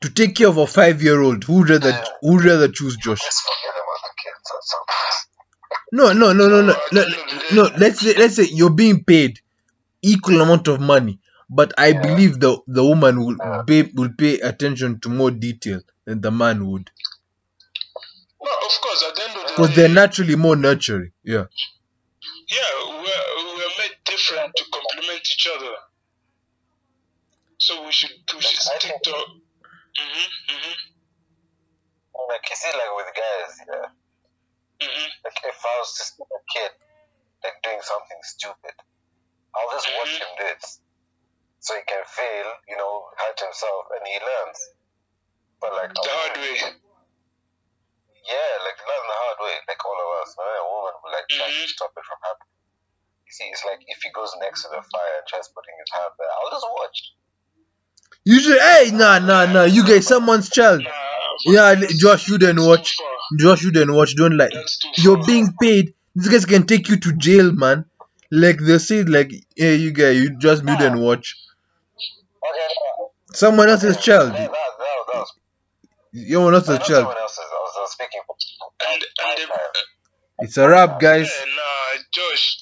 to take care of a 5-year-old, who'd rather choose Josh? No. Let's say you're being paid equal amount of money, but I believe the woman will pay attention to more detail than the man would.
No, of course, at the end of the day,
because they're naturally more nurturing. Yeah.
Yeah, we're made different to complement each other. So we should stick to.
Like, you see, like with guys, like if I was to see a kid like doing something stupid, I'll just watch him do it, so he can fail, hurt himself, and he learns. But like
the hard way.
Yeah, like learn the hard way, like all of us. Man, a woman will like try to stop it from happening. You see, it's like if he goes next to the fire and tries putting his hand there, I'll just watch.
You should, nah, you guys, someone's child. Yeah, Josh, you didn't watch. Don't lie. You're being paid These guys can take you to jail, man. Like they say, like, hey, you guys, you just mute and watch.
Okay,
Someone else's child.
that was
Someone else's
not
child.
someone else's. I was speaking.
And
It's a wrap, guys.
yeah, nah, Josh,